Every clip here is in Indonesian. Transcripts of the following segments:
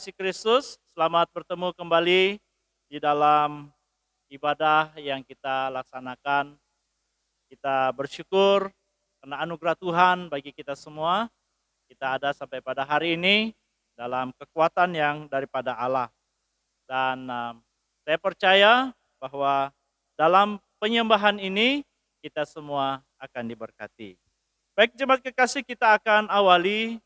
kekasih Kristus, selamat bertemu kembali di dalam ibadah yang kita laksanakan. Kita bersyukur karena anugerah Tuhan bagi kita semua. Kita ada sampai pada hari ini dalam kekuatan yang daripada Allah. Dan saya percaya bahwa dalam penyembahan ini kita semua akan diberkati. Baik jemaat kekasih, kita akan awali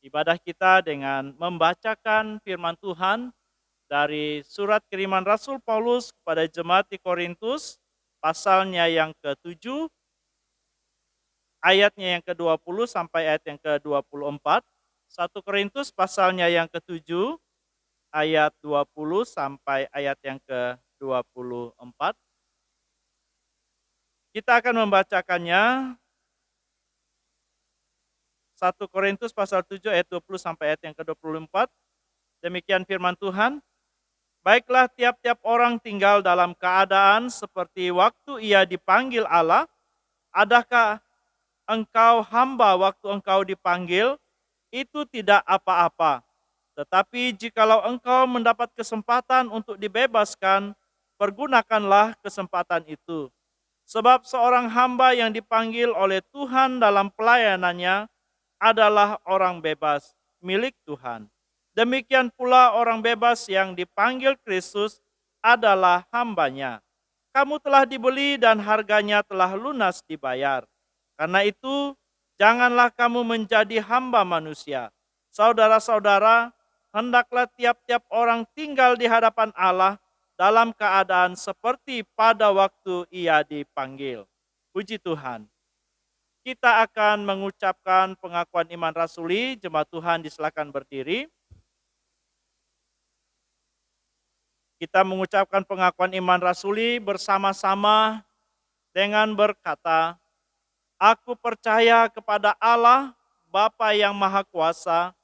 ibadah kita dengan membacakan firman Tuhan dari surat kiriman Rasul Paulus kepada jemaat di Korintus, pasalnya yang ke-7, ayatnya yang ke-20 sampai ayat yang ke-24. 1 Korintus pasalnya yang ke-7, ayat 20 sampai ayat yang ke-24. Kita akan membacakannya 1 Korintus pasal 7 ayat 20 sampai ayat yang ke-24. Demikian firman Tuhan. Baiklah, tiap-tiap orang tinggal dalam keadaan seperti waktu ia dipanggil Allah. Adakah engkau hamba waktu engkau dipanggil? Itu tidak apa-apa. Tetapi jikalau engkau mendapat kesempatan untuk dibebaskan, pergunakanlah kesempatan itu. Sebab seorang hamba yang dipanggil oleh Tuhan dalam pelayanannya adalah orang bebas milik Tuhan. Demikian pula orang bebas yang dipanggil Kristus adalah hambanya. Kamu telah dibeli dan harganya telah lunas dibayar. Karena itu, janganlah kamu menjadi hamba manusia. Saudara-saudara, hendaklah tiap-tiap orang tinggal di hadapan Allah dalam keadaan seperti pada waktu ia dipanggil. Puji Tuhan. Kita akan mengucapkan pengakuan iman rasuli. Jemaat Tuhan disilakan berdiri. Kita mengucapkan pengakuan iman rasuli bersama-sama dengan berkata, Aku percaya kepada Allah, Bapa yang Maha Kuasa,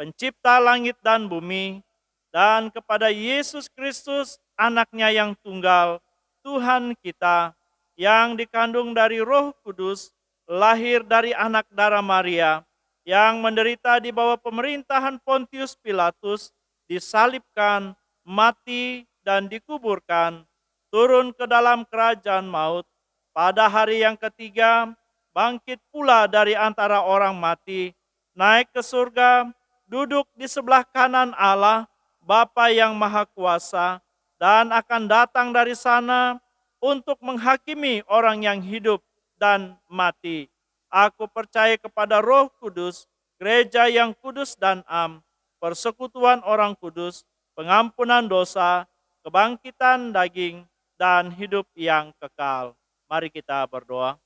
Pencipta langit dan bumi, dan kepada Yesus Kristus, Anaknya yang tunggal, Tuhan kita, yang dikandung dari Roh Kudus, lahir dari anak darah Maria, yang menderita di bawah pemerintahan Pontius Pilatus, disalibkan, mati, dan dikuburkan, turun ke dalam kerajaan maut. Pada hari yang ketiga, bangkit pula dari antara orang mati, naik ke surga, duduk di sebelah kanan Allah, Bapa yang Maha Kuasa, dan akan datang dari sana untuk menghakimi orang yang hidup dan mati. Aku percaya kepada Roh Kudus, gereja yang kudus dan am, persekutuan orang kudus, pengampunan dosa, kebangkitan daging, dan hidup yang kekal. Mari kita berdoa.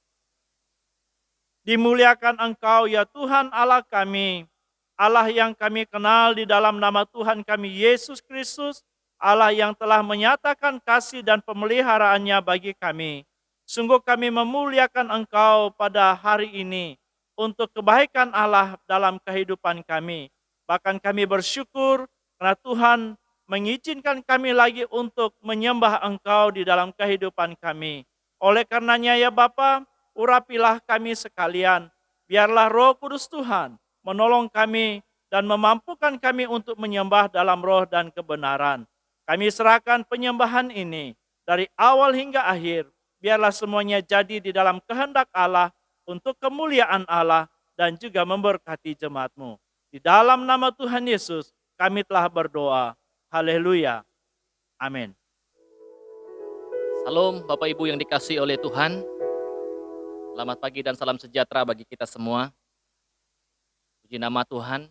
Dimuliakan Engkau ya Tuhan Allah kami, Allah yang kami kenal di dalam nama Tuhan kami Yesus Kristus, Allah yang telah menyatakan kasih dan pemeliharaannya bagi kami. Sungguh kami memuliakan Engkau pada hari ini untuk kebaikan Allah dalam kehidupan kami. Bahkan kami bersyukur karena Tuhan mengizinkan kami lagi untuk menyembah Engkau di dalam kehidupan kami. Oleh karenanya ya Bapa, urapilah kami sekalian. Biarlah Roh Kudus Tuhan menolong kami dan memampukan kami untuk menyembah dalam roh dan kebenaran. Kami serahkan penyembahan ini dari awal hingga akhir. Biarlah semuanya jadi di dalam kehendak Allah untuk kemuliaan Allah dan juga memberkati jemaat-Mu. Di dalam nama Tuhan Yesus kami telah berdoa. Haleluya. Amin. Salam Bapak Ibu yang dikasihi oleh Tuhan. Selamat pagi dan salam sejahtera bagi kita semua. Puji nama Tuhan.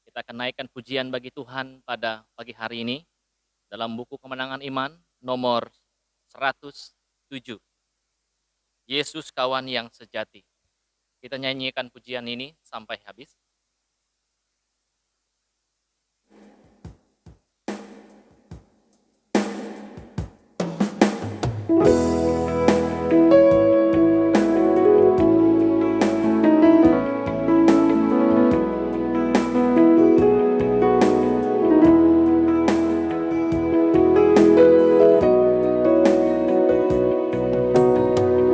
Kita akan naikkan pujian bagi Tuhan pada pagi hari ini dalam buku Kemenangan Iman nomor 107. Yesus kawan yang sejati. Kita nyanyikan pujian ini sampai habis.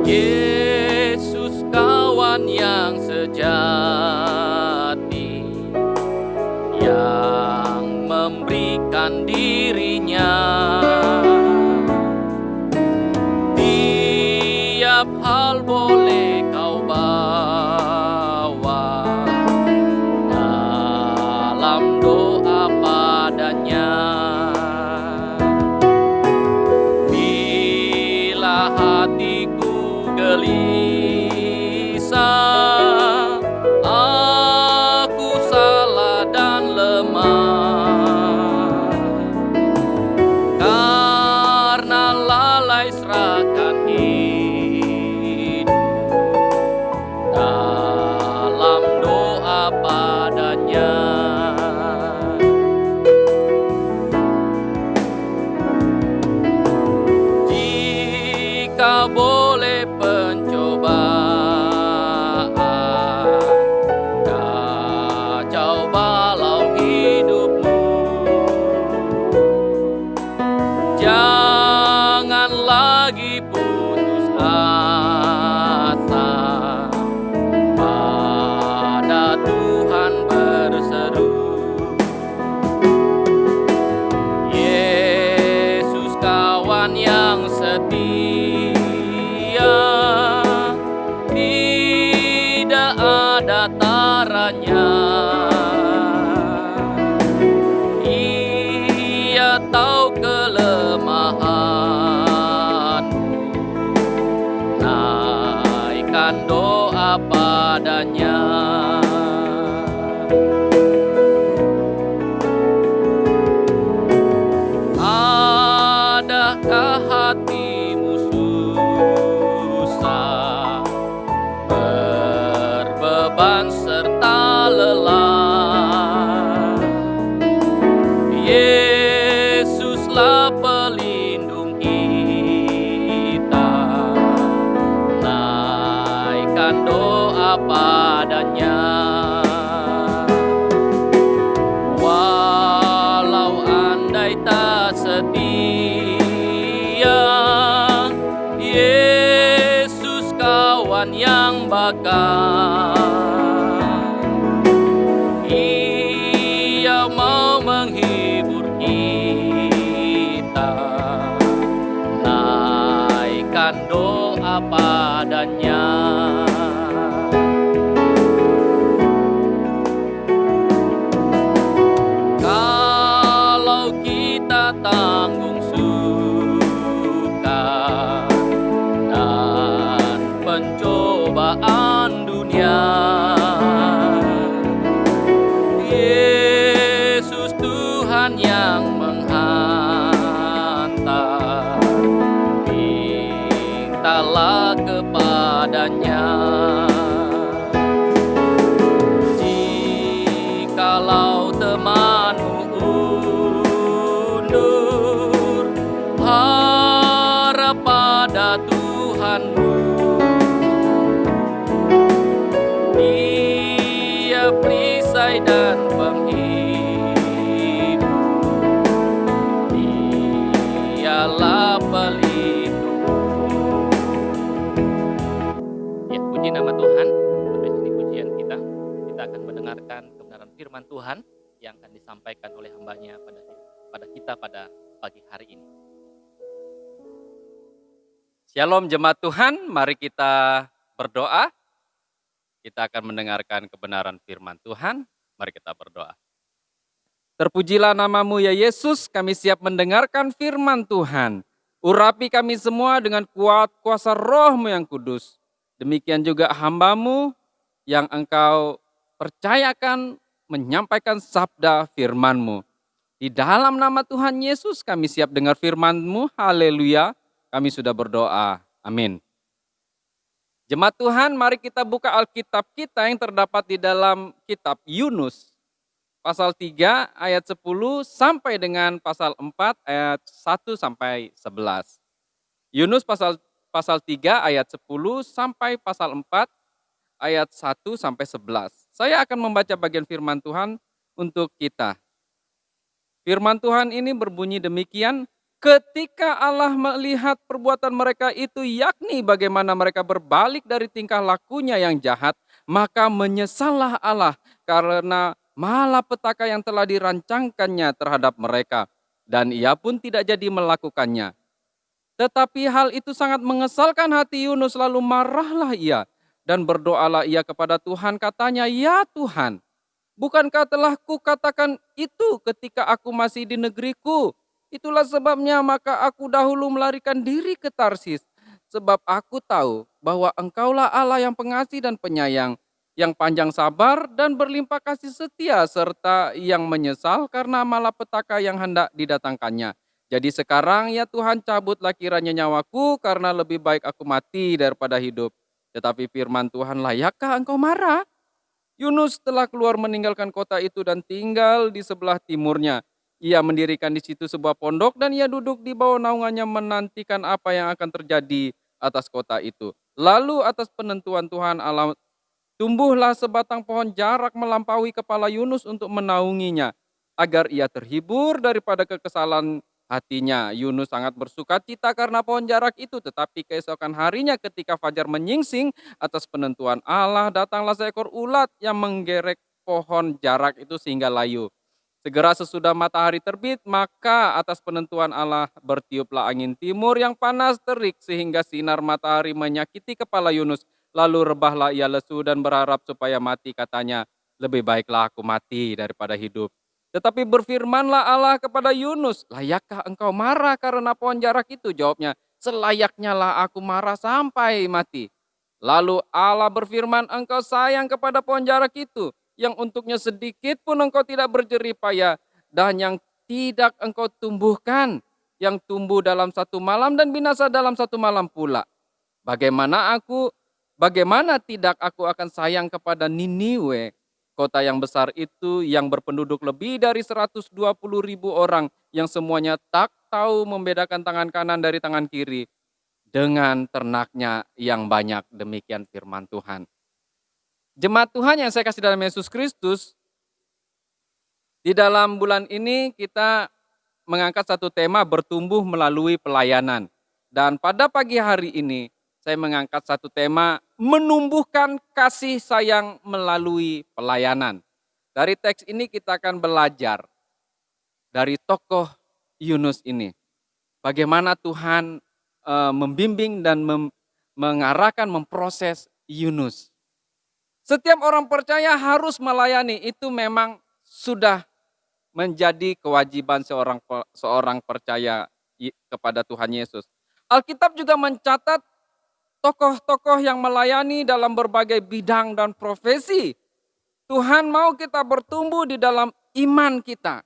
Yesus kawan yang sejati, yang hal boleh kau bawa dalam doa padanya. Bila hatiku gelisah, aku salah dan lemah, karena lalai serahkan hidup dalam doa padanya. Jika boleh pencobaan kacau balau hidupmu, jangan lagi putus asa, pada Tuhan berseru. Yesus kawan yang setia, tidak ada taranya. Ia tahu kelemahanmu, naikkan doa padanya. Adakah hatimu susah, berbeban serta lelah? Yesuslah pelindung kita, naikkan doa padanya. Walau andai tak setia, Yesus kawan yang bakal. Ia mau menghibur kita, naikkan doa padanya. Kalau kita tanggung suka dan pencobaan dunia, Yesus Tuhan yang menghantar, mintalah kepadanya. Jikalau temanmu undur, harap pada Tuhanmu. Dia perisai dan penghibur, Dialah pelindung. Ya, puji nama Tuhan. Sampai sini pujian kita. Kita akan mendengarkan kebenaran firman Tuhan yang akan disampaikan oleh hambanya pada kita pada pagi hari ini. Shalom jemaat Tuhan, mari kita berdoa. Kita akan mendengarkan kebenaran firman Tuhan. Mari kita berdoa. Terpujilah namamu ya Yesus, kami siap mendengarkan firman Tuhan. Urapi kami semua dengan kuat kuasa Roh-Mu yang kudus. Demikian juga hamba-Mu yang Engkau percayakan menyampaikan sabda firman-Mu. Di dalam nama Tuhan Yesus kami siap dengar firman-Mu. Haleluya. Kami sudah berdoa. Amin. Jemaat Tuhan, mari kita buka Alkitab kita yang terdapat di dalam kitab Yunus. Pasal 3 ayat 10 sampai dengan pasal 4 ayat 1 sampai 11. Yunus pasal 3 ayat 10 sampai pasal 4 ayat 1 sampai 11. Saya akan membaca bagian firman Tuhan untuk kita. Firman Tuhan ini berbunyi demikian, ketika Allah melihat perbuatan mereka itu, yakni bagaimana mereka berbalik dari tingkah lakunya yang jahat, maka menyesallah Allah karena malapetaka yang telah dirancangkannya terhadap mereka, dan ia pun tidak jadi melakukannya. Tetapi hal itu sangat mengesalkan hati Yunus, lalu marahlah ia dan berdoalah ia kepada Tuhan, katanya, "Ya Tuhan, bukankah telah kukatakan itu ketika aku masih di negeriku? Itulah sebabnya maka aku dahulu melarikan diri ke Tarsis. Sebab aku tahu bahwa Engkaulah Allah yang pengasih dan penyayang, yang panjang sabar dan berlimpah kasih setia, serta yang menyesal karena malapetaka yang hendak didatangkannya. Jadi sekarang ya Tuhan, cabutlah kiranya nyawaku, karena lebih baik aku mati daripada hidup." Tetapi firman Tuhan, "Layakkah engkau marah?" Yunus telah keluar meninggalkan kota itu dan tinggal di sebelah timurnya. Ia mendirikan di situ sebuah pondok dan ia duduk di bawah naungannya menantikan apa yang akan terjadi atas kota itu. Lalu atas penentuan Tuhan Allah, tumbuhlah sebatang pohon jarak melampaui kepala Yunus untuk menaunginya, agar ia terhibur daripada kekesalan hatinya. Yunus sangat bersuka cita karena pohon jarak itu, tetapi keesokan harinya ketika fajar menyingsing, atas penentuan Allah datanglah seekor ulat yang menggerek pohon jarak itu sehingga layu. Segera sesudah matahari terbit, maka atas penentuan Allah bertiuplah angin timur yang panas terik sehingga sinar matahari menyakiti kepala Yunus. Lalu rebahlah ia lesu dan berharap supaya mati, katanya, "Lebih baiklah aku mati daripada hidup." Tetapi berfirmanlah Allah kepada Yunus, "Layakkah engkau marah karena pohon jarak itu?" Jawabnya, "Selayaknya lah aku marah sampai mati." Lalu Allah berfirman, "Engkau sayang kepada pohon jarak itu, yang untuknya sedikit pun engkau tidak berjerih payah, dan yang tidak engkau tumbuhkan, yang tumbuh dalam satu malam dan binasa dalam satu malam pula. Bagaimana tidak aku akan sayang kepada Niniwe, kota yang besar itu, yang berpenduduk lebih dari 120.000 orang, yang semuanya tak tahu membedakan tangan kanan dari tangan kiri, dengan ternaknya yang banyak." Demikian firman Tuhan. Jemaat Tuhan yang saya kasih dalam Yesus Kristus, di dalam bulan ini kita mengangkat satu tema, bertumbuh melalui pelayanan. Dan pada pagi hari ini saya mengangkat satu tema, menumbuhkan kasih sayang melalui pelayanan. Dari teks ini kita akan belajar dari tokoh Yunus ini, bagaimana Tuhan membimbing dan mengarahkan, memproses Yunus. Setiap orang percaya harus melayani, itu memang sudah menjadi kewajiban seorang percaya kepada Tuhan Yesus. Alkitab juga mencatat tokoh-tokoh yang melayani dalam berbagai bidang dan profesi. Tuhan mau kita bertumbuh di dalam iman kita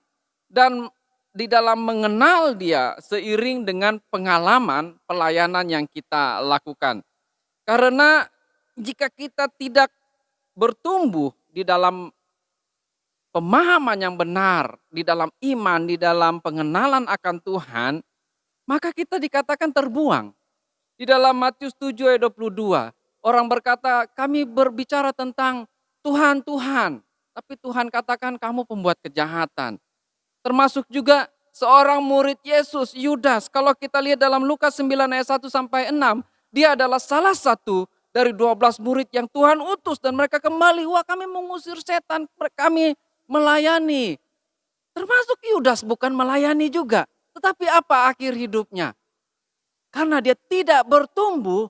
dan di dalam mengenal Dia seiring dengan pengalaman pelayanan yang kita lakukan. Karena jika kita tidak bertumbuh di dalam pemahaman yang benar, di dalam iman, di dalam pengenalan akan Tuhan, maka kita dikatakan terbuang. Di dalam Matius 7 ayat 22, orang berkata, "Kami berbicara tentang Tuhan, Tuhan." Tapi Tuhan katakan, "Kamu pembuat kejahatan." Termasuk juga seorang murid Yesus, Yudas. Kalau kita lihat dalam Lukas 9 ayat 1 sampai 6, dia adalah salah satu dari 12 murid yang Tuhan utus, dan mereka kembali, "Wah, kami mengusir setan, kami melayani." Termasuk Yudas bukan melayani juga. Tetapi apa akhir hidupnya? Karena dia tidak bertumbuh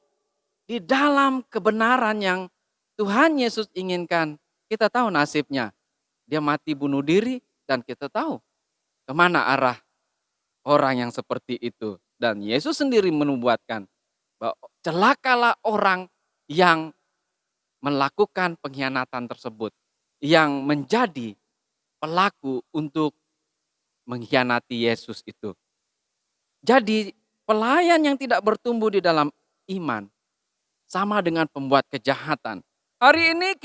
di dalam kebenaran yang Tuhan Yesus inginkan. Kita tahu nasibnya. Dia mati bunuh diri, dan kita tahu kemana arah orang yang seperti itu. Dan Yesus sendiri menubuatkan bahwa celakalah orang yang melakukan pengkhianatan tersebut, yang menjadi pelaku untuk mengkhianati Yesus itu. Jadi pelayan yang tidak bertumbuh di dalam iman sama dengan pembuat kejahatan. Hari ini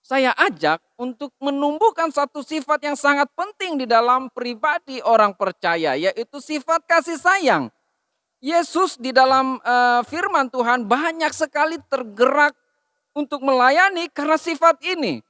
saya ajak untuk menumbuhkan satu sifat yang sangat penting di dalam pribadi orang percaya, yaitu sifat kasih sayang. Yesus di dalam firman Tuhan banyak sekali tergerak untuk melayani karena sifat ini.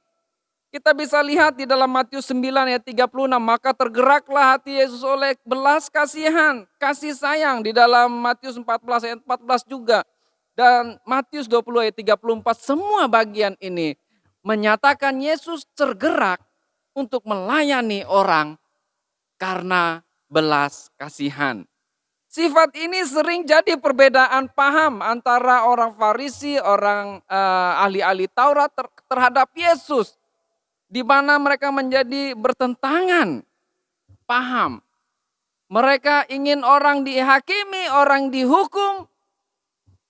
Kita bisa lihat di dalam Matius 9 ayat 36, "Maka tergeraklah hati Yesus oleh belas kasihan, kasih sayang." Di dalam Matius 14 ayat 14 juga. Dan Matius 20 ayat 34, semua bagian ini menyatakan Yesus tergerak untuk melayani orang karena belas kasihan. Sifat ini sering jadi perbedaan paham antara orang Farisi, orang ahli-ahli Taurat terhadap Yesus. Di mana mereka menjadi bertentangan paham. Mereka ingin orang dihakimi, orang dihukum.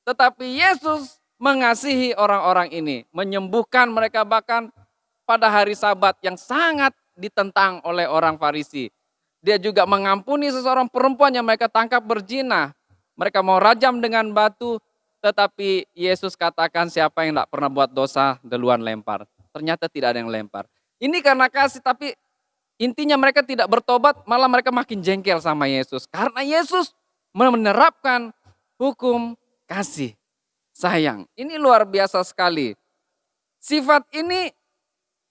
Tetapi Yesus mengasihi orang-orang ini. Menyembuhkan mereka bahkan pada hari Sabat yang sangat ditentang oleh orang Farisi. Dia juga mengampuni seseorang perempuan yang mereka tangkap berzina. Mereka mau rajam dengan batu. Tetapi Yesus katakan siapa yang tidak pernah buat dosa duluan lempar. Ternyata tidak ada yang lempar. Ini karena kasih, tapi intinya mereka tidak bertobat, malah mereka makin jengkel sama Yesus. Karena Yesus menerapkan hukum kasih, sayang. Ini luar biasa sekali. Sifat ini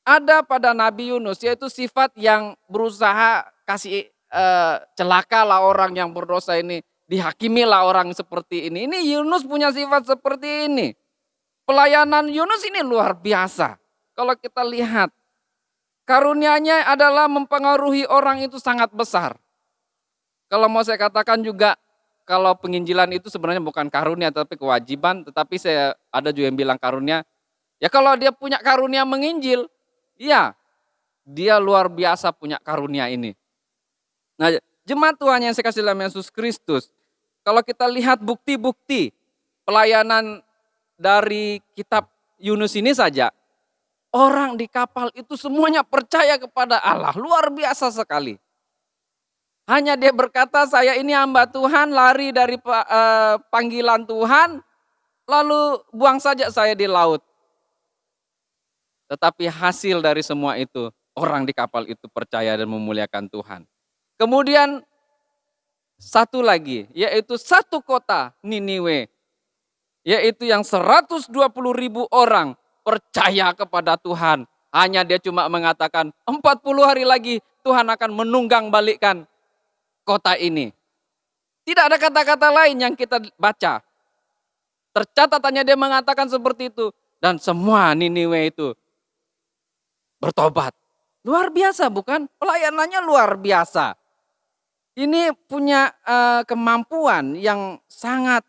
ada pada Nabi Yunus, yaitu sifat yang berusaha kasih celakalah orang yang berdosa ini. Dihakimilah orang seperti ini. Ini Yunus punya sifat seperti ini. Pelayanan Yunus ini luar biasa. Kalau kita lihat, karunia-Nya adalah mempengaruhi orang itu sangat besar. Kalau mau saya katakan juga, kalau penginjilan itu sebenarnya bukan karunia tapi kewajiban, tetapi saya ada juga yang bilang karunia. Ya kalau dia punya karunia menginjil, ya dia luar biasa punya karunia ini. Nah, jemaat Tuhan yang saya kasih dalam Yesus Kristus, kalau kita lihat bukti-bukti pelayanan dari kitab Yunus ini saja, orang di kapal itu semuanya percaya kepada Allah, luar biasa sekali. Hanya dia berkata, saya ini hamba Tuhan, lari dari panggilan Tuhan, lalu buang saja saya di laut. Tetapi hasil dari semua itu, orang di kapal itu percaya dan memuliakan Tuhan. Kemudian satu lagi, yaitu satu kota Niniwe, yaitu yang 120.000 orang percaya kepada Tuhan. Hanya dia cuma mengatakan 40 hari lagi Tuhan akan menunggang balikkan kota ini. Tidak ada kata-kata lain yang kita baca. Tercatat hanya dia mengatakan seperti itu. Dan semua Niniwe itu bertobat. Luar biasa bukan? Pelayanannya luar biasa. Ini punya kemampuan yang sangat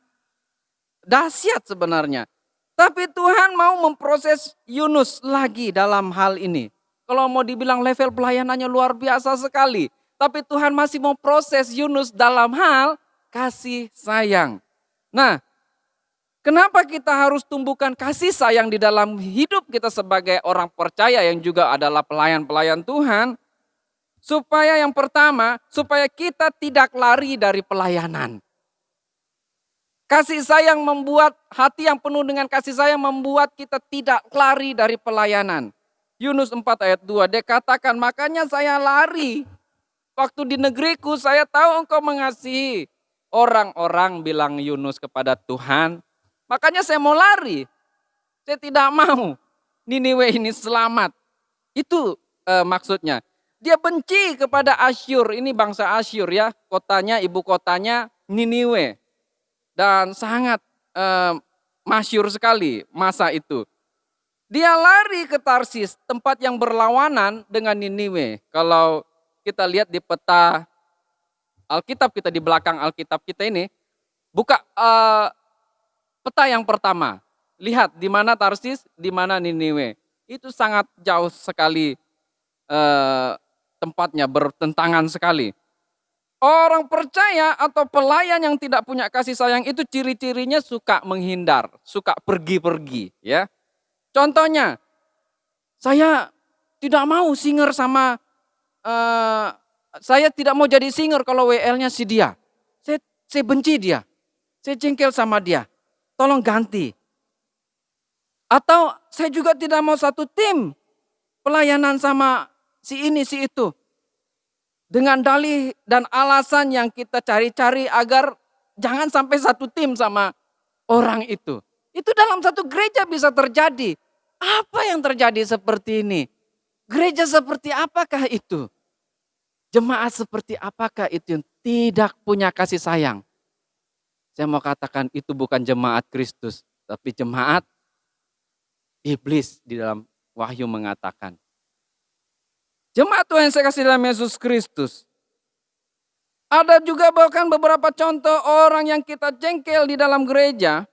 dahsyat sebenarnya. Tapi Tuhan mau memproses Yunus lagi dalam hal ini. Kalau mau dibilang level pelayanannya luar biasa sekali. Tapi Tuhan masih mau proses Yunus dalam hal kasih sayang. Nah, kenapa kita harus tumbuhkan kasih sayang di dalam hidup kita sebagai orang percaya yang juga adalah pelayan-pelayan Tuhan? Supaya yang pertama, supaya kita tidak lari dari pelayanan. Kasih sayang membuat, hati yang penuh dengan kasih sayang membuat kita tidak lari dari pelayanan. Yunus 4 ayat 2, dia katakan, makanya saya lari. Waktu di negeriku saya tahu engkau mengasihi. Orang-orang bilang Yunus kepada Tuhan, makanya saya mau lari. Saya tidak mau Niniwe ini selamat. Itu maksudnya. Dia benci kepada Asyur, ini bangsa Asyur ya. Kotanya, ibu kotanya Niniwe. Dan sangat masyhur sekali masa itu. Dia lari ke Tarsis, tempat yang berlawanan dengan Niniwe. Kalau kita lihat di peta Alkitab kita, di belakang Alkitab kita ini, buka peta yang pertama. Lihat di mana Tarsis, di mana Niniwe. Itu sangat jauh sekali tempatnya, bertentangan sekali. Orang percaya atau pelayan yang tidak punya kasih sayang itu ciri-cirinya suka menghindar, suka pergi-pergi, ya. Contohnya, saya tidak mau singer sama, saya tidak mau jadi singer kalau WL-nya si dia. Saya benci dia, saya jengkel sama dia, tolong ganti. Atau saya juga tidak mau satu tim pelayanan sama si ini, si itu. Dengan dalih dan alasan yang kita cari-cari agar jangan sampai satu tim sama orang itu. Itu dalam satu gereja bisa terjadi. Apa yang terjadi seperti ini? Gereja seperti apakah itu? Jemaat seperti apakah itu yang tidak punya kasih sayang? Saya mau katakan itu bukan jemaat Kristus, tapi jemaat iblis di dalam Wahyu mengatakan. Jemaat Tuhan yang saya kasih dalam Yesus Kristus. Ada juga bahkan beberapa contoh orang yang kita jengkel di dalam gereja,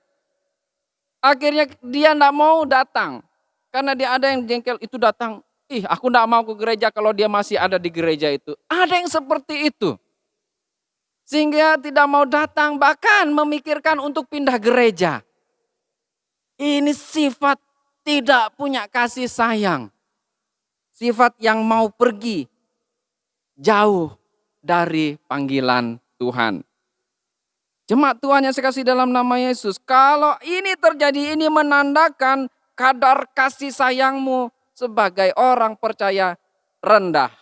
akhirnya dia tidak mau datang. Karena dia ada yang jengkel itu datang, ih aku tidak mau ke gereja kalau dia masih ada di gereja itu. Ada yang seperti itu. Sehingga tidak mau datang, bahkan memikirkan untuk pindah gereja. Ini sifat tidak punya kasih sayang. Sifat yang mau pergi jauh dari panggilan Tuhan. Jemaat Tuhan yang saya kasih dalam nama Yesus, kalau ini terjadi, ini menandakan kadar kasih sayangmu sebagai orang percaya rendah.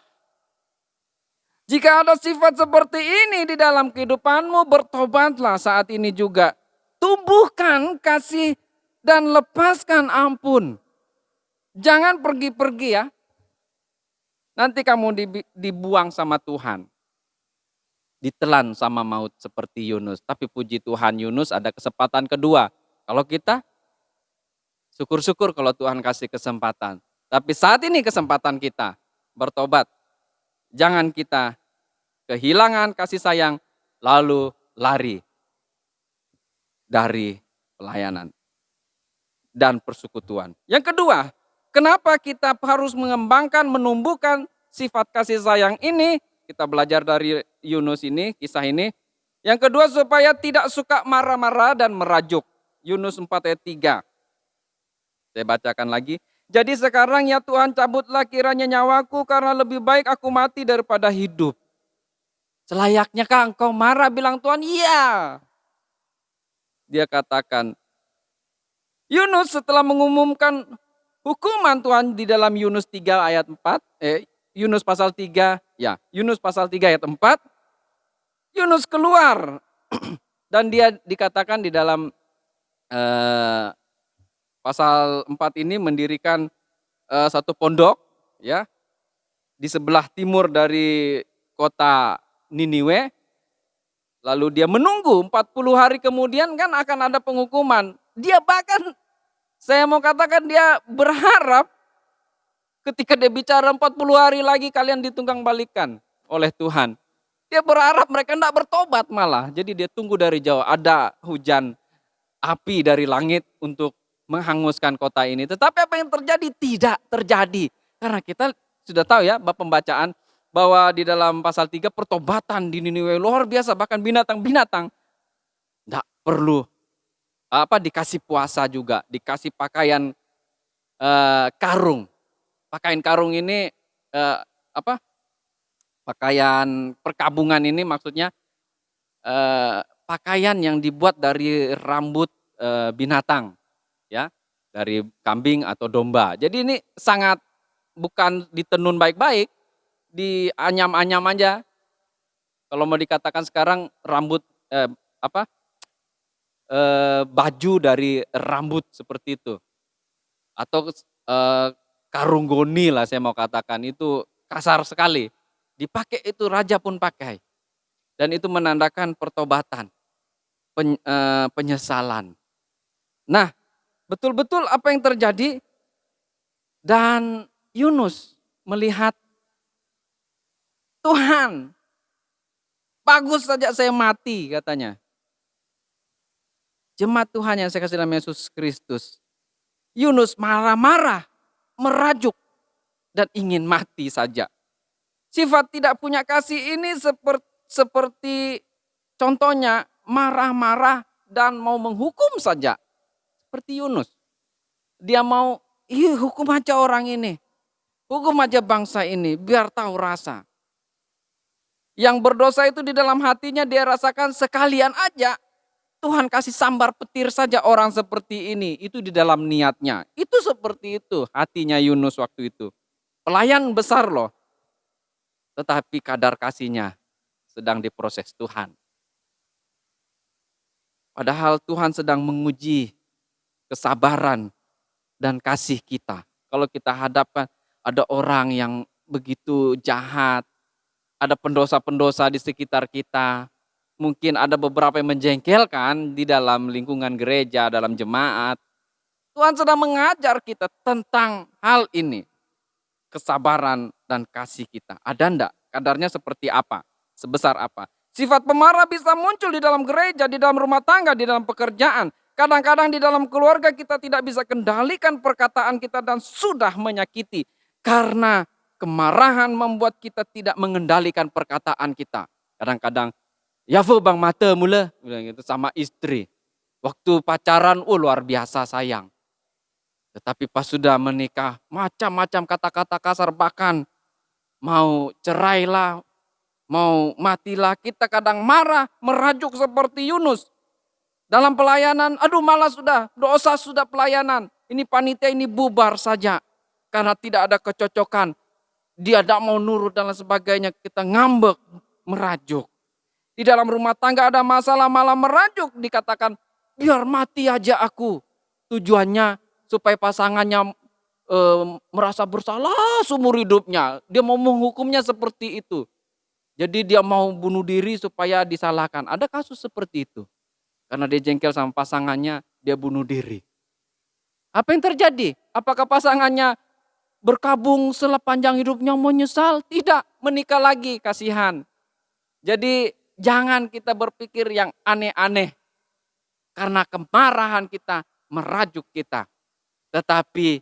Jika ada sifat seperti ini di dalam kehidupanmu, bertobatlah saat ini juga. Tumbuhkan kasih dan lepaskan ampun. Jangan pergi-pergi ya. Nanti kamu dibuang sama Tuhan. Ditelan sama maut seperti Yunus. Tapi puji Tuhan, Yunus ada kesempatan kedua. Kalau kita, syukur-syukur kalau Tuhan kasih kesempatan. Tapi saat ini kesempatan kita bertobat. Jangan kita kehilangan kasih sayang lalu lari dari pelayanan dan persekutuan. Yang kedua, kenapa kita harus mengembangkan, menumbuhkan sifat kasih sayang ini? Kita belajar dari Yunus ini, kisah ini. Yang kedua, supaya tidak suka marah-marah dan merajuk. Yunus 4 ayat 3. Saya bacakan lagi. Jadi sekarang ya Tuhan, cabutlah kiranya nyawaku, karena lebih baik aku mati daripada hidup. Selayaknya kah engkau marah? Bilang Tuhan, iya. Dia katakan, Yunus setelah mengumumkan hukuman Tuhan di dalam Yunus 3 ayat 4, Yunus pasal 3, ya, Yunus pasal 3 ayat 4, Yunus keluar dan dia dikatakan di dalam pasal 4 ini mendirikan satu pondok ya di sebelah timur dari kota Niniwe. Lalu dia menunggu 40 hari kemudian kan akan ada penghukuman. Dia bahkan, saya mau katakan dia berharap ketika dia bicara 40 hari lagi kalian ditunggang balikan oleh Tuhan. Dia berharap mereka tidak bertobat malah. Jadi dia tunggu dari jauh. Ada hujan api dari langit untuk menghanguskan kota ini. Tetapi apa yang terjadi? Tidak terjadi. Karena kita sudah tahu ya pembacaan bahwa di dalam pasal 3 pertobatan di Niniwe luar biasa. Bahkan binatang-binatang tidak perlu dikasih puasa juga. Dikasih pakaian karung. Pakaian karung ini pakaian perkabungan ini maksudnya pakaian yang dibuat dari rambut binatang ya, dari kambing atau domba. Jadi ini sangat bukan ditenun baik-baik, dianyam-anyam aja. Kalau mau dikatakan sekarang rambut baju dari rambut seperti itu. Atau karung goni lah saya mau katakan, itu kasar sekali. Dipakai itu raja pun pakai. Dan itu menandakan pertobatan, penyesalan. Nah, betul-betul apa yang terjadi? Dan Yunus melihat Tuhan, bagus saja saya mati katanya. Jemaat Tuhan yang saya kasih dalam Yesus Kristus. Yunus marah-marah, merajuk, dan ingin mati saja. Sifat tidak punya kasih ini seperti contohnya marah-marah dan mau menghukum saja. Seperti Yunus. Dia mau, hukum aja orang ini. Hukum aja bangsa ini, biar tahu rasa. Yang berdosa itu di dalam hatinya dia rasakan sekalian aja. Tuhan kasih sambar petir saja orang seperti ini. Itu di dalam niatnya. Itu seperti itu hatinya Yunus waktu itu. Pelayan besar loh. Tetapi kadar kasihnya sedang diproses Tuhan. Padahal Tuhan sedang menguji kesabaran dan kasih kita. Kalau kita hadapkan ada orang yang begitu jahat, ada pendosa-pendosa di sekitar kita, mungkin ada beberapa yang menjengkelkan di dalam lingkungan gereja, dalam jemaat. Tuhan sedang mengajar kita tentang hal ini. Kesabaran dan kasih kita. Ada enggak? Kadarnya seperti apa? Sebesar apa? Sifat pemarah bisa muncul di dalam gereja, di dalam rumah tangga, di dalam pekerjaan. Kadang-kadang di dalam keluarga kita tidak bisa kendalikan perkataan kita dan sudah menyakiti. Karena kemarahan membuat kita tidak mengendalikan perkataan kita. Kadang-kadang, ya bang mata mula, bilang gitu sama istri. Waktu pacaran, luar biasa sayang. Tetapi pas sudah menikah, macam-macam kata-kata kasar, bahkan mau cerai lah, mau matilah, kita kadang marah, merajuk seperti Yunus. Dalam pelayanan, aduh malas sudah, dosa sudah pelayanan. Ini panitia ini bubar saja. Karena tidak ada kecocokan. Dia tidak mau nurut dan lain sebagainya. Kita ngambek, merajuk. Di dalam rumah tangga ada masalah malah merajuk. Dikatakan, biar mati aja aku. Tujuannya supaya pasangannya merasa bersalah seumur hidupnya. Dia mau menghukumnya seperti itu. Jadi dia mau bunuh diri supaya disalahkan. Ada kasus seperti itu. Karena dia jengkel sama pasangannya, dia bunuh diri. Apa yang terjadi? Apakah pasangannya berkabung sepanjang hidupnya menyesal? Tidak, menikah lagi, kasihan. Jadi jangan kita berpikir yang aneh-aneh. Karena kemarahan kita merajuk kita. Tetapi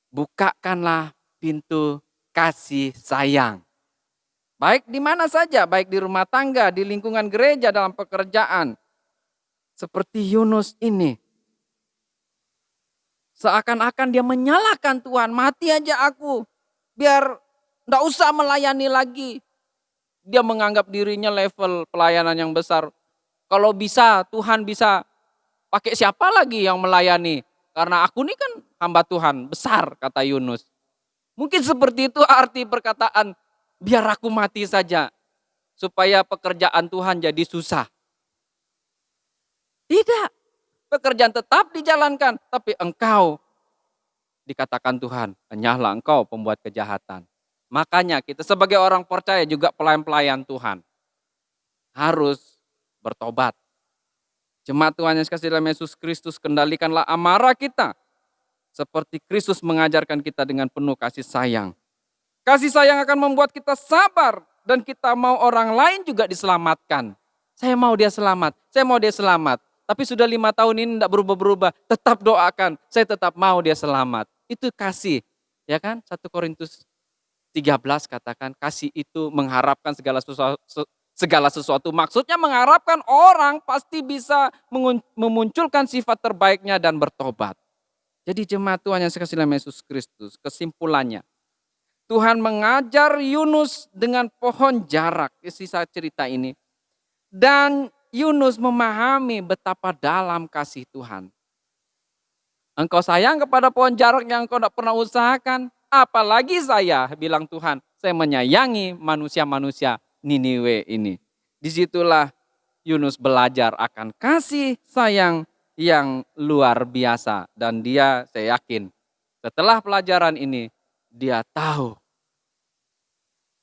bukakanlah pintu kasih sayang. Baik di mana saja, baik di rumah tangga, di lingkungan gereja, dalam pekerjaan. Seperti Yunus ini. Seakan-akan dia menyalahkan Tuhan, mati aja aku. Biar enggak usah melayani lagi. Dia menganggap dirinya level pelayanan yang besar. Kalau bisa, Tuhan bisa pakai siapa lagi yang melayani? Karena aku ini kan hamba Tuhan, besar, kata Yunus. Mungkin seperti itu arti perkataan, biar aku mati saja. Supaya pekerjaan Tuhan jadi susah. Tidak, pekerjaan tetap dijalankan, tapi engkau, dikatakan Tuhan, hanyalah engkau pembuat kejahatan. Makanya kita sebagai orang percaya juga pelayan-pelayan Tuhan harus bertobat. Jemaat Tuhan yang kasih dalam Yesus Kristus, kendalikanlah amarah kita. Seperti Kristus mengajarkan kita dengan penuh kasih sayang. Kasih sayang akan membuat kita sabar dan kita mau orang lain juga diselamatkan. Saya mau dia selamat, saya mau dia selamat. Tapi sudah 5 tahun ini tidak berubah-berubah. Tetap doakan, saya tetap mau dia selamat. Itu kasih. Ya kan? 1 Korintus 13 katakan, kasih itu mengharapkan segala sesuatu. Maksudnya mengharapkan orang pasti bisa memunculkan sifat terbaiknya dan bertobat. Jadi jemaat Tuhan yang sekasih dalam Yesus Kristus, kesimpulannya. Tuhan mengajar Yunus dengan pohon jarak, sisa cerita ini. Dan Yunus memahami betapa dalam kasih Tuhan. Engkau sayang kepada pohon jarak yang engkau tidak pernah usahakan. Apalagi saya, bilang Tuhan, saya menyayangi manusia-manusia Niniwe ini. Disitulah Yunus belajar akan kasih sayang yang luar biasa. Dan dia, saya yakin, setelah pelajaran ini, dia tahu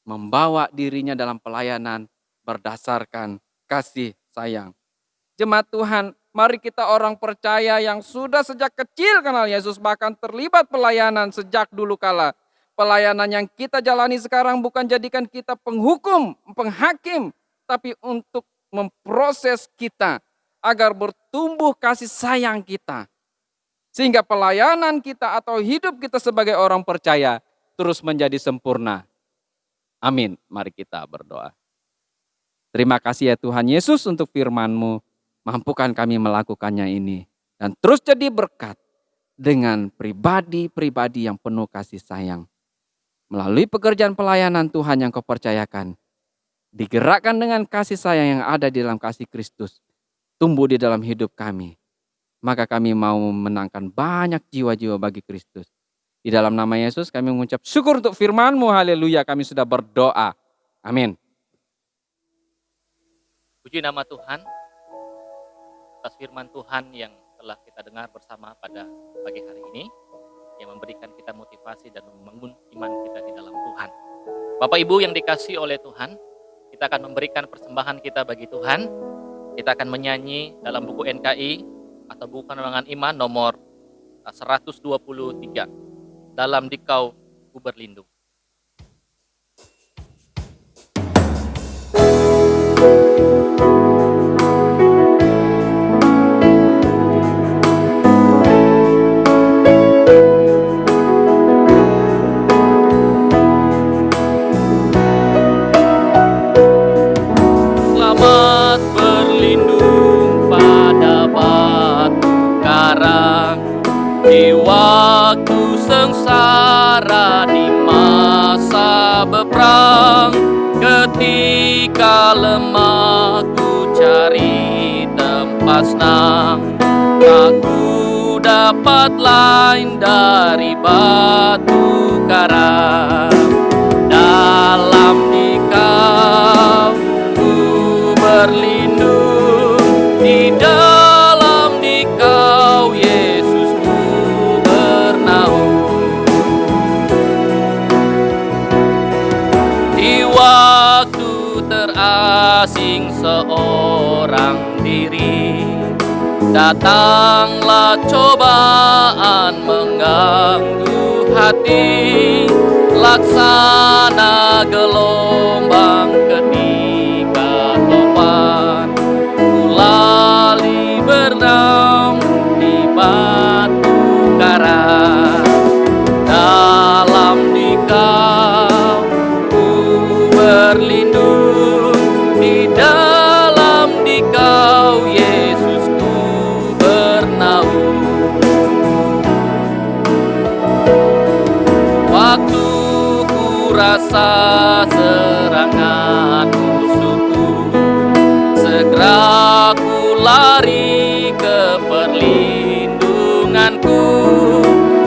membawa dirinya dalam pelayanan berdasarkan kasih sayang. Jemaat Tuhan, mari kita orang percaya yang sudah sejak kecil kenal Yesus, bahkan terlibat pelayanan sejak dulu kala. Pelayanan yang kita jalani sekarang bukan jadikan kita penghukum, penghakim, tapi untuk memproses kita agar bertumbuh kasih sayang kita. Sehingga pelayanan kita atau hidup kita sebagai orang percaya terus menjadi sempurna. Amin. Mari kita berdoa. Terima kasih ya Tuhan Yesus untuk firman-Mu. Mampukan kami melakukannya ini. Dan terus jadi berkat dengan pribadi-pribadi yang penuh kasih sayang. Melalui pekerjaan pelayanan Tuhan yang Kau percayakan. Digerakkan dengan kasih sayang yang ada di dalam kasih Kristus. Tumbuh di dalam hidup kami. Maka kami mau memenangkan banyak jiwa-jiwa bagi Kristus. Di dalam nama Yesus kami mengucap syukur untuk firman-Mu. Haleluya, kami sudah berdoa. Amin. Puji nama Tuhan atas firman Tuhan yang telah kita dengar bersama pada pagi hari ini, yang memberikan kita motivasi dan membangun iman kita di dalam Tuhan. Bapak Ibu yang dikasihi oleh Tuhan, kita akan memberikan persembahan kita bagi Tuhan. Kita akan menyanyi dalam buku NKI atau buku Penerangan Iman nomor 123, dalam Dikau Ku Berlindung. Di waktu sengsara, di masa beperang, ketika lemah ku cari tempat senang, aku dapat lain dari batu karang. Dalam Dikau ku berlindung, di dalam Dikau Yesus ku bernaung. Di waktu terasing seorang diri, datanglah cobaan mengganggu hati, laksana gelombang ketika topan, ku lali berenang di batu karang. Dalam Dikau ku berlindung, di dalam Dikau Yesus ku bernaung. Waktu ku rasa serangan musuhku, segera ku lari ke perlindunganku.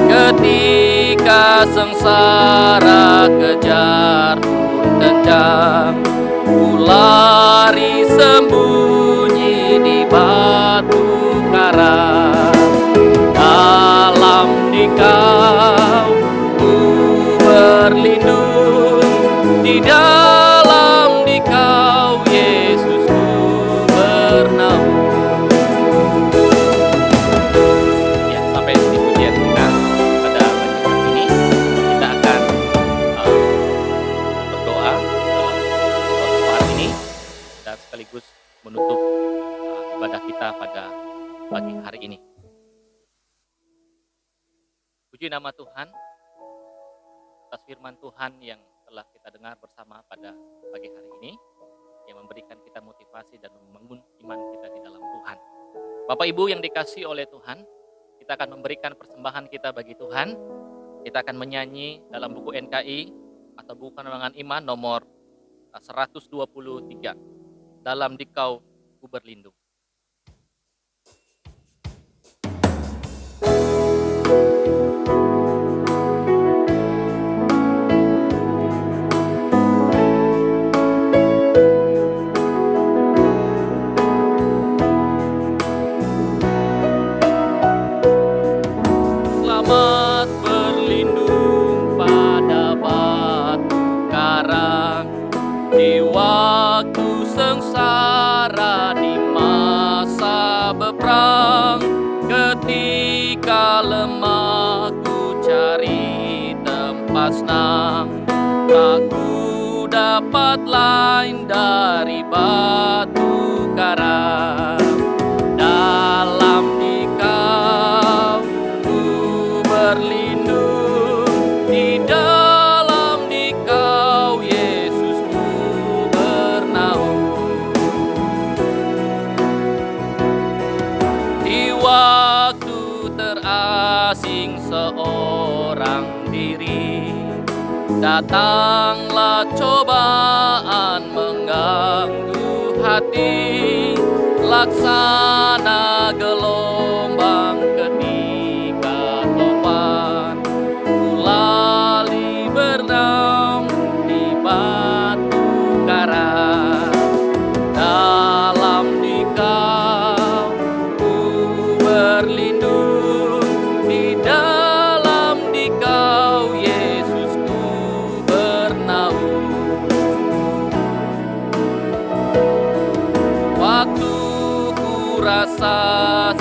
Ketika sengsara kejar pun kencang, ku lari sembunyi di batu karang. Dalam Dikau ku berlindung, di dalam Dikau Yesus ku bernaung. Ya, sampai di pujian kita pada pagi hari ini, kita akan berdoa dalam saat ini dan sekaligus menutup ibadah kita pada pagi hari ini. Puji nama Tuhan atas firman Tuhan yang telah kita dengar bersama pada pagi hari ini, yang memberikan kita motivasi dan membangun iman kita di dalam Tuhan. Bapak Ibu yang dikasihi oleh Tuhan, kita akan memberikan persembahan kita bagi Tuhan. Kita akan menyanyi dalam buku NKI atau buku Penerangan Iman nomor 123, Dalam Dikau ku berlindung. Selamat berlindung pada batu karang, di waktu sengsara, di masa beperang, ketika lemah ku cari tempat senang, aku dapat lain dari batu karang. Dalam Dikau ku berlindung, di dalam Dikau Yesus ku bernaung. Di waktu terasing seorang diri, datanglah cobaan mengganggu hati, laksana gelombang ketika topan, ku lali berenang di batu karang. Dalam Dikau ku berlindung, di dalam Dikau Yesus ku bernaung. Waktu ku rasa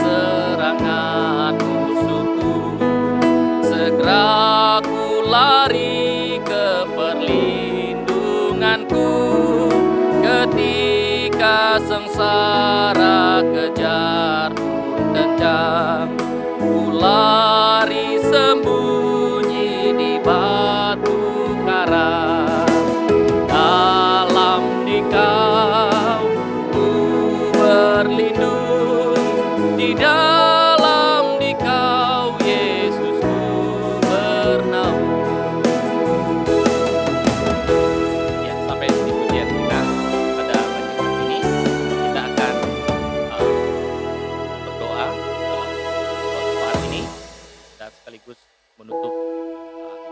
sekaligus menutup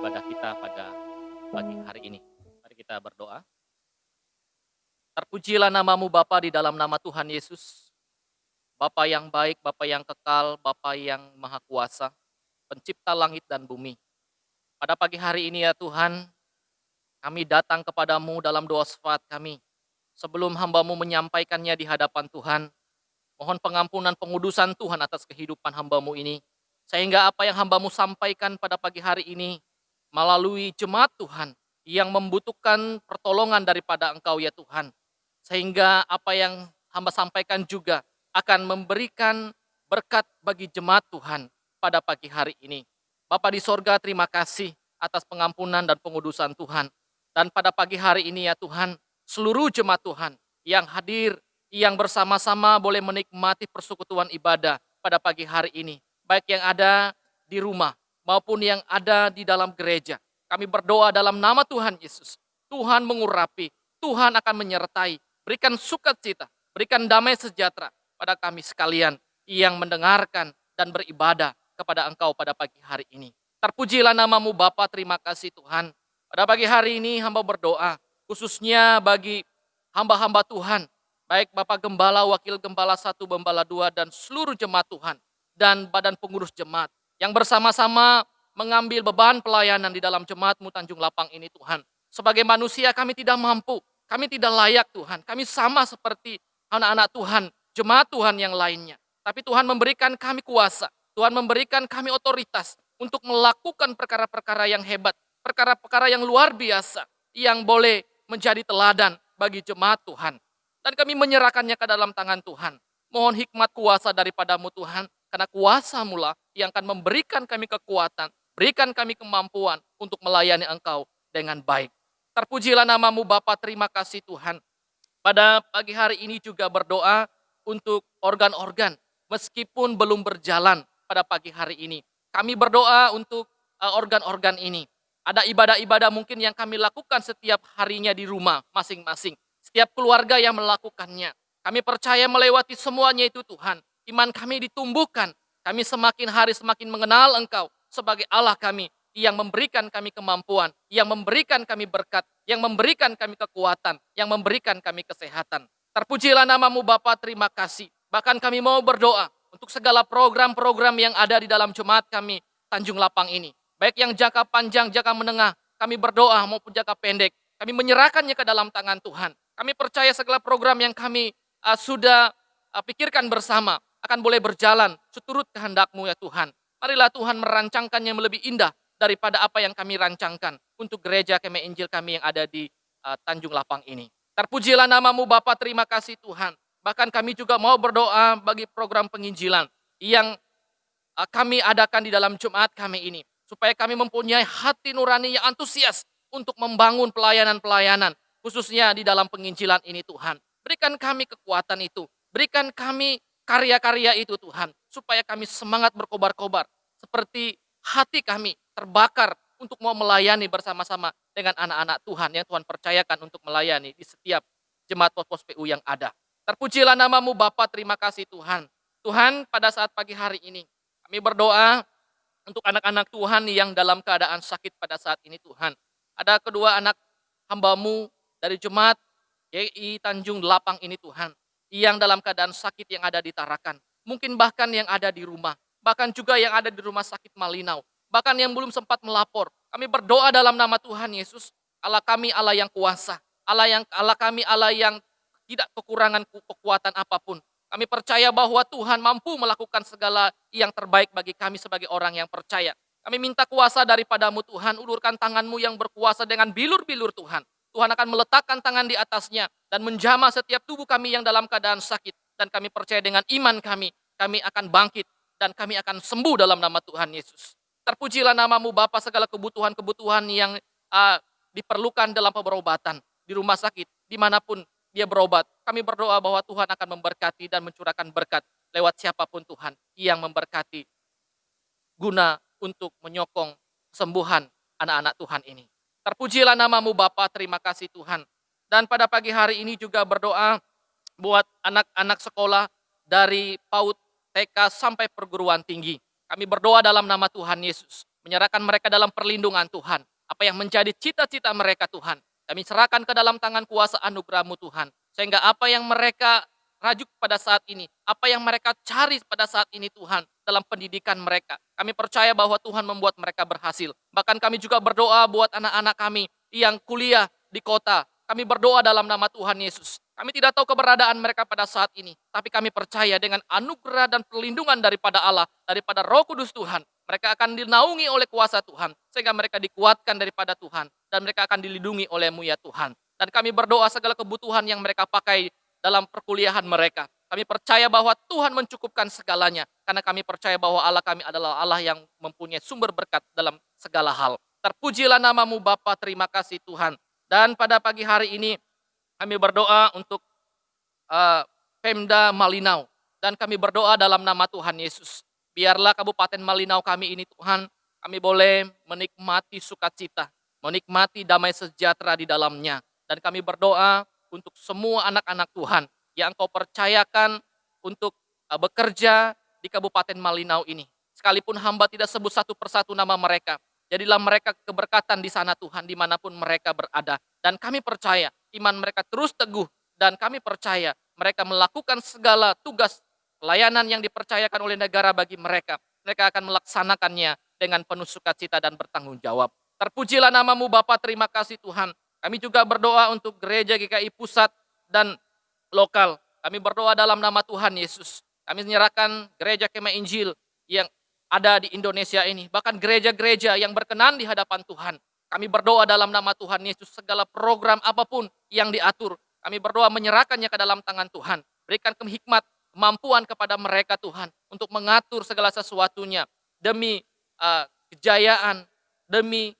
ibadah kita pada pagi hari ini. Mari kita berdoa. Terpujilah namamu Bapa di dalam nama Tuhan Yesus. Bapa yang baik, Bapa yang kekal, Bapa yang maha kuasa, pencipta langit dan bumi. Pada pagi hari ini ya Tuhan, kami datang kepadamu dalam doa syafaat kami. Sebelum hamba-Mu menyampaikannya di hadapan Tuhan, mohon pengampunan pengudusan Tuhan atas kehidupan hamba-Mu ini. Sehingga apa yang hamba-Mu sampaikan pada pagi hari ini, melalui jemaat Tuhan, yang membutuhkan pertolongan daripada Engkau ya Tuhan. Sehingga apa yang hamba sampaikan juga akan memberikan berkat bagi jemaat Tuhan pada pagi hari ini. Bapa di sorga, terima kasih atas pengampunan dan pengudusan Tuhan. Dan pada pagi hari ini ya Tuhan, seluruh jemaat Tuhan yang hadir, yang bersama-sama boleh menikmati persekutuan ibadah pada pagi hari ini. Baik yang ada di rumah maupun yang ada di dalam gereja. Kami berdoa dalam nama Tuhan Yesus. Tuhan mengurapi, Tuhan akan menyertai, berikan sukacita, berikan damai sejahtera pada kami sekalian yang mendengarkan dan beribadah kepada Engkau pada pagi hari ini. Terpujilah namamu Bapa, terima kasih Tuhan. Pada pagi hari ini hamba berdoa, khususnya bagi hamba-hamba Tuhan, baik Bapak Gembala, Wakil Gembala 1, Gembala 2, dan seluruh jemaat Tuhan, dan badan pengurus jemaat, yang bersama-sama mengambil beban pelayanan di dalam jemaat-Mu Tanjung Lapang ini Tuhan. Sebagai manusia kami tidak mampu, kami tidak layak Tuhan, kami sama seperti anak-anak Tuhan, jemaat Tuhan yang lainnya. Tapi Tuhan memberikan kami kuasa, Tuhan memberikan kami otoritas untuk melakukan perkara-perkara yang hebat, perkara-perkara yang luar biasa, yang boleh menjadi teladan bagi jemaat Tuhan. Dan kami menyerahkannya ke dalam tangan Tuhan. Mohon hikmat kuasa daripada-Mu Tuhan, karena kuasa-Mu lah yang akan memberikan kami kekuatan, berikan kami kemampuan untuk melayani Engkau dengan baik. Terpujilah namamu Bapa, terima kasih Tuhan. Pada pagi hari ini juga berdoa untuk organ-organ, meskipun belum berjalan pada pagi hari ini. Kami berdoa untuk organ-organ ini. Ada ibadah-ibadah mungkin yang kami lakukan setiap harinya di rumah masing-masing. Setiap keluarga yang melakukannya. Kami percaya melewati semuanya itu Tuhan. Iman kami ditumbuhkan. Kami semakin hari semakin mengenal Engkau sebagai Allah kami yang memberikan kami kemampuan, yang memberikan kami berkat, yang memberikan kami kekuatan, yang memberikan kami kesehatan. Terpujilah namamu Bapa, terima kasih. Bahkan kami mau berdoa untuk segala program-program yang ada di dalam jemaat kami Tanjung Lapang ini. Baik yang jangka panjang, jangka menengah, kami berdoa maupun jangka pendek. Kami menyerahkannya ke dalam tangan Tuhan. Kami percaya segala program yang kami sudah pikirkan bersama akan boleh berjalan seturut kehendak-Mu ya Tuhan. Marilah Tuhan merancangkannya lebih indah daripada apa yang kami rancangkan untuk gereja Kemah Injil kami yang ada di Tanjung Lapang ini. Terpujilah namamu Bapa, terima kasih Tuhan. Bahkan kami juga mau berdoa bagi program penginjilan yang kami adakan di dalam Jumat kami ini. Supaya kami mempunyai hati nurani yang antusias untuk membangun pelayanan-pelayanan. Khususnya di dalam penginjilan ini Tuhan. Berikan kami kekuatan itu. Berikan kami karya-karya itu Tuhan. Supaya kami semangat berkobar-kobar. Seperti hati kami terbakar untuk mau melayani bersama-sama dengan anak-anak Tuhan yang Tuhan percayakan untuk melayani di setiap jemaat pos-pos PU yang ada. Terpujilah namamu Bapa, terima kasih Tuhan. Tuhan, pada saat pagi hari ini kami berdoa untuk anak-anak Tuhan yang dalam keadaan sakit pada saat ini Tuhan. Ada kedua anak hamba-Mu dari jemaat GI Tanjung Lapang ini Tuhan. Yang dalam keadaan sakit yang ada di Tarakan. Mungkin bahkan yang ada di rumah. Bahkan juga yang ada di rumah sakit Malinau. Bahkan yang belum sempat melapor. Kami berdoa dalam nama Tuhan Yesus. Allah kami Allah yang kuasa. Allah kami Allah yang tidak kekurangan kekuatan apapun. Kami percaya bahwa Tuhan mampu melakukan segala yang terbaik bagi kami sebagai orang yang percaya. Kami minta kuasa daripada-Mu Tuhan, ulurkan tangan-Mu yang berkuasa dengan bilur-bilur Tuhan. Tuhan akan meletakkan tangan di atasnya dan menjamah setiap tubuh kami yang dalam keadaan sakit. Dan kami percaya dengan iman kami akan bangkit dan kami akan sembuh dalam nama Tuhan Yesus. Terpujilah namamu Bapa, segala kebutuhan-kebutuhan yang diperlukan dalam perobatan di rumah sakit, dimanapun dia berobat. Kami berdoa bahwa Tuhan akan memberkati dan mencurahkan berkat lewat siapapun Tuhan yang memberkati guna untuk menyokong kesembuhan anak-anak Tuhan ini. Terpujilah namamu Bapa, terima kasih Tuhan. Dan pada pagi hari ini juga berdoa buat anak-anak sekolah dari PAUD, TK sampai perguruan tinggi. Kami berdoa dalam nama Tuhan Yesus, menyerahkan mereka dalam perlindungan Tuhan. Apa yang menjadi cita-cita mereka Tuhan, kami serahkan ke dalam tangan kuasa anugerah-Mu Tuhan. Sehingga apa yang mereka rajuk pada saat ini, apa yang mereka cari pada saat ini Tuhan, dalam pendidikan mereka. Kami percaya bahwa Tuhan membuat mereka berhasil. Bahkan kami juga berdoa buat anak-anak kami yang kuliah di kota. Kami berdoa dalam nama Tuhan Yesus. Kami tidak tahu keberadaan mereka pada saat ini, tapi kami percaya dengan anugerah dan perlindungan daripada Allah, daripada Roh Kudus Tuhan, mereka akan dinaungi oleh kuasa Tuhan, sehingga mereka dikuatkan daripada Tuhan, dan mereka akan dilindungi oleh-Mu ya Tuhan. Dan kami berdoa segala kebutuhan yang mereka pakai dalam perkuliahan mereka. Kami percaya bahwa Tuhan mencukupkan segalanya, karena kami percaya bahwa Allah kami adalah Allah yang mempunyai sumber berkat dalam segala hal. Terpujilah nama-Mu Bapa, terima kasih Tuhan. Dan pada pagi hari ini kami berdoa untuk Pemda Malinau. Dan kami berdoa dalam nama Tuhan Yesus. Biarlah Kabupaten Malinau kami ini Tuhan, kami boleh menikmati sukacita, menikmati damai sejahtera di dalamnya. Dan kami berdoa untuk semua anak-anak Tuhan yang Engkau percayakan untuk bekerja di Kabupaten Malinau ini. Sekalipun hamba tidak sebut satu persatu nama mereka, jadilah mereka keberkatan di sana Tuhan, dimanapun mereka berada. Dan kami percaya iman mereka terus teguh, dan kami percaya mereka melakukan segala tugas pelayanan yang dipercayakan oleh negara bagi mereka. Mereka akan melaksanakannya dengan penuh sukacita dan bertanggung jawab. Terpujilah nama-Mu Bapa, terima kasih Tuhan. Kami juga berdoa untuk gereja GKI pusat dan lokal. Kami berdoa dalam nama Tuhan Yesus. Kami menyerahkan gereja Kemah Injil yang ada di Indonesia ini, bahkan gereja-gereja yang berkenan di hadapan Tuhan. Kami berdoa dalam nama Tuhan Yesus, segala program apapun yang diatur, kami berdoa menyerahkannya ke dalam tangan Tuhan. Berikan hikmat, kemampuan kepada mereka Tuhan, untuk mengatur segala sesuatunya, demi kejayaan, demi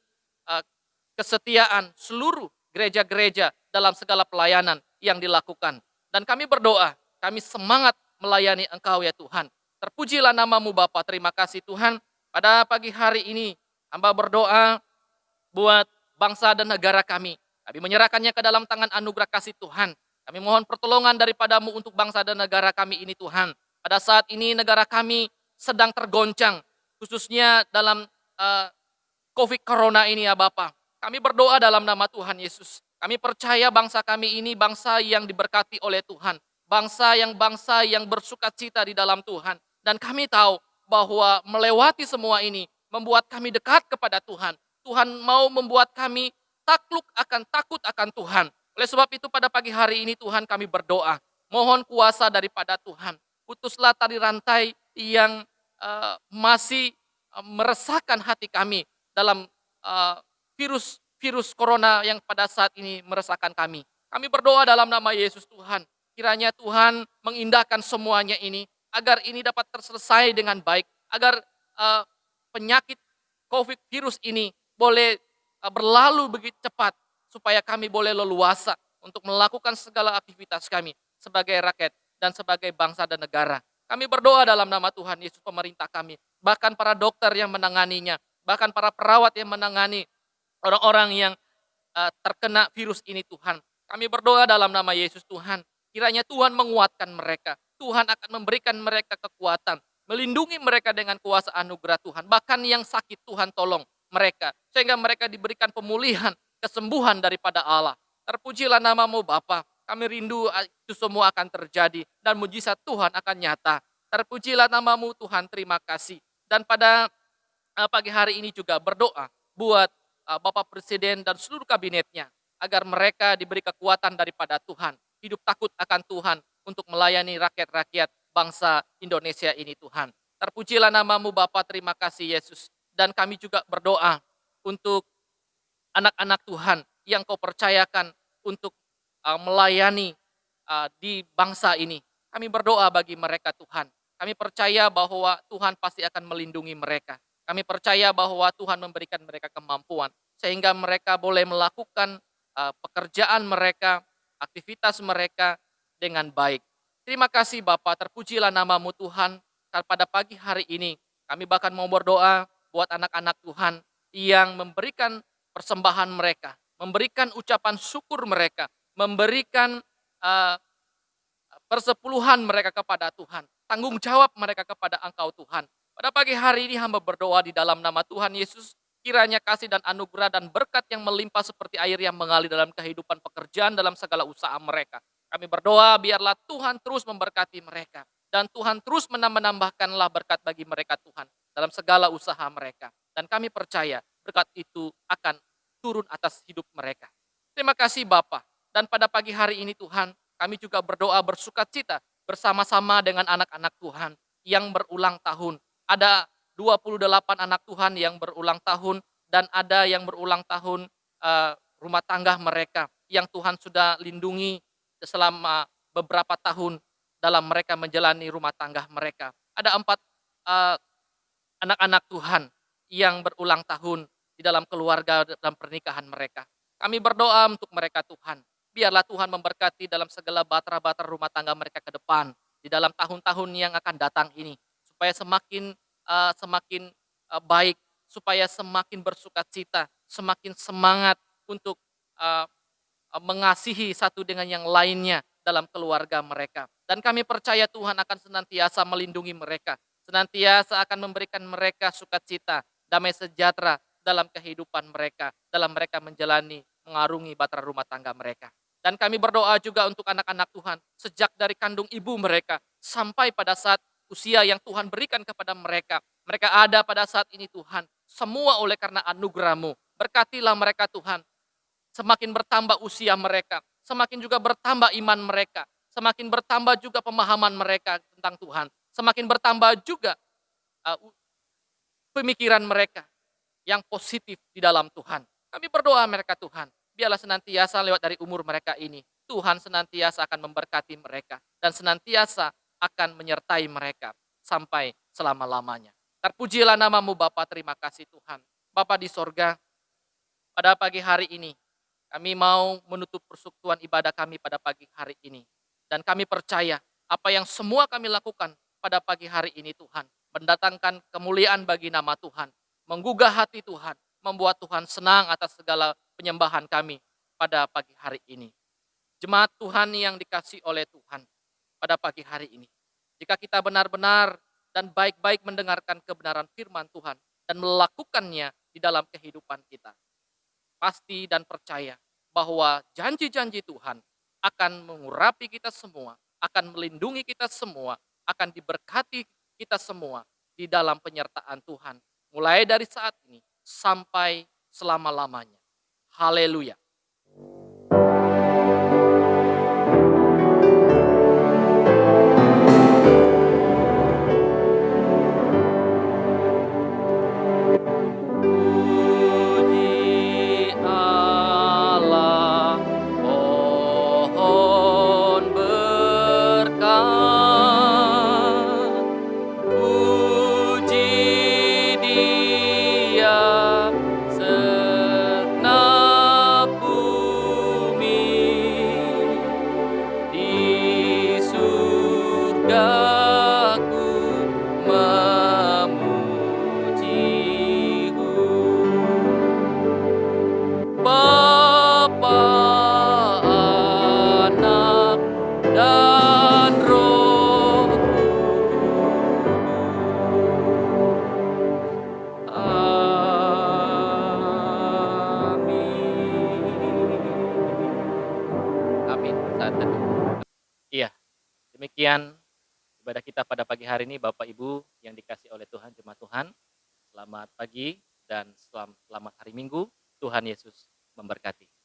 kesetiaan seluruh gereja-gereja dalam segala pelayanan yang dilakukan. Dan kami berdoa, kami semangat melayani Engkau ya Tuhan. Terpujilah nama-Mu Bapa, terima kasih Tuhan. Pada pagi hari ini, hamba berdoa buat bangsa dan negara kami. Kami menyerahkannya ke dalam tangan anugerah kasih Tuhan. Kami mohon pertolongan daripada-Mu untuk bangsa dan negara kami ini Tuhan. Pada saat ini negara kami sedang tergoncang, khususnya dalam COVID Corona ini ya Bapa. Kami berdoa dalam nama Tuhan Yesus. Kami percaya bangsa kami ini bangsa yang diberkati oleh Tuhan. Bangsa yang bersukacita di dalam Tuhan. Dan kami tahu bahwa melewati semua ini membuat kami dekat kepada Tuhan. Tuhan mau membuat kami takut akan Tuhan. Oleh sebab itu pada pagi hari ini Tuhan kami berdoa. Mohon kuasa daripada Tuhan. Putuslah tali rantai yang masih meresahkan hati kami dalam virus corona yang pada saat ini meresahkan kami. Kami berdoa dalam nama Yesus Tuhan. Kiranya Tuhan mengindahkan semuanya ini, agar ini dapat terselesai dengan baik, agar penyakit COVID virus ini boleh berlalu begitu cepat, supaya kami boleh leluasa untuk melakukan segala aktivitas kami sebagai rakyat dan sebagai bangsa dan negara. Kami berdoa dalam nama Tuhan Yesus, pemerintah kami, bahkan para dokter yang menanganinya, bahkan para perawat yang menangani orang-orang yang terkena virus ini Tuhan. Kami berdoa dalam nama Yesus Tuhan, kiranya Tuhan menguatkan mereka. Tuhan akan memberikan mereka kekuatan, melindungi mereka dengan kuasa anugerah Tuhan. Bahkan yang sakit Tuhan tolong mereka, sehingga mereka diberikan pemulihan, kesembuhan daripada Allah. Terpujilah nama-Mu Bapa. Kami rindu itu semua akan terjadi dan mujizat Tuhan akan nyata. Terpujilah nama-Mu Tuhan, terima kasih. Dan pada pagi hari ini juga berdoa buat Bapak Presiden dan seluruh kabinetnya, agar mereka diberi kekuatan daripada Tuhan, hidup takut akan Tuhan untuk melayani rakyat-rakyat bangsa Indonesia ini Tuhan. Terpujilah nama-Mu Bapa, terima kasih Yesus. Dan kami juga berdoa untuk anak-anak Tuhan yang Kau percayakan untuk melayani di bangsa ini. Kami berdoa bagi mereka Tuhan. Kami percaya bahwa Tuhan pasti akan melindungi mereka. Kami percaya bahwa Tuhan memberikan mereka kemampuan, sehingga mereka boleh melakukan pekerjaan mereka, aktivitas mereka dengan baik. Terima kasih Bapa, terpujilah nama-Mu Tuhan. Pada pagi hari ini kami bahkan mau berdoa buat anak-anak Tuhan yang memberikan persembahan mereka, memberikan ucapan syukur mereka, memberikan persepuluhan mereka kepada Tuhan, tanggung jawab mereka kepada Engkau Tuhan. Pada pagi hari ini hamba berdoa di dalam nama Tuhan Yesus, kiranya kasih dan anugerah dan berkat yang melimpah seperti air yang mengalir dalam kehidupan pekerjaan dalam segala usaha mereka. Kami berdoa biarlah Tuhan terus memberkati mereka. Dan Tuhan terus menambahkanlah berkat bagi mereka Tuhan dalam segala usaha mereka. Dan kami percaya berkat itu akan turun atas hidup mereka. Terima kasih Bapa. Dan pada pagi hari ini Tuhan, kami juga berdoa bersukacita bersama-sama dengan anak-anak Tuhan yang berulang tahun. Ada 28 anak Tuhan yang berulang tahun dan ada yang berulang tahun rumah tangga mereka yang Tuhan sudah lindungi selama beberapa tahun dalam mereka menjalani rumah tangga mereka. Ada 4 eh, anak-anak Tuhan yang berulang tahun di dalam keluarga dalam pernikahan mereka. Kami berdoa untuk mereka Tuhan. Biarlah Tuhan memberkati dalam segala batra-batra rumah tangga mereka ke depan di dalam tahun-tahun yang akan datang ini supaya semakin baik, supaya semakin bersukacita, semakin semangat untuk eh, mengasihi satu dengan yang lainnya dalam keluarga mereka. Dan kami percaya Tuhan akan senantiasa melindungi mereka, senantiasa akan memberikan mereka sukacita, damai sejahtera dalam kehidupan mereka, dalam mereka menjalani, mengarungi batra rumah tangga mereka. Dan kami berdoa juga untuk anak-anak Tuhan, sejak dari kandung ibu mereka, sampai pada saat usia yang Tuhan berikan kepada mereka. Mereka ada pada saat ini Tuhan, semua oleh karena anugerah-Mu. Berkatilah mereka Tuhan, semakin bertambah usia mereka, semakin juga bertambah iman mereka, semakin bertambah juga pemahaman mereka tentang Tuhan, semakin bertambah juga uh, pemikiran mereka yang positif di dalam Tuhan. Kami berdoa mereka Tuhan, biarlah senantiasa lewat dari umur mereka ini, Tuhan senantiasa akan memberkati mereka dan senantiasa akan menyertai mereka sampai selama-lamanya. Terpujilah namamu Bapa, terima kasih Tuhan. Bapa di sorga, pada pagi hari ini, kami mau menutup persekutuan ibadah kami pada pagi hari ini. Dan kami percaya apa yang semua kami lakukan pada pagi hari ini Tuhan, mendatangkan kemuliaan bagi nama Tuhan, menggugah hati Tuhan, membuat Tuhan senang atas segala penyembahan kami pada pagi hari ini. Jemaat Tuhan yang dikasih oleh Tuhan pada pagi hari ini. Jika kita benar-benar dan baik-baik mendengarkan kebenaran firman Tuhan dan melakukannya di dalam kehidupan kita, pasti dan percaya bahwa janji-janji Tuhan akan mengurapi kita semua, akan melindungi kita semua, akan diberkati kita semua di dalam penyertaan Tuhan. Mulai dari saat ini sampai selama-lamanya. Haleluya. Puji Allah, pohon berkat. Puji Dia, segenap bumi. Di surgaku memujimu. Bapa, Anak, dan Roh Kudus. Amin. Amin. Saat teduh. Iya, demikian ibadah kita pada pagi hari ini Bapak Ibu yang dikasih oleh Tuhan, jemaat Tuhan. Selamat pagi dan selamat hari Minggu. Tuhan Yesus memberkati.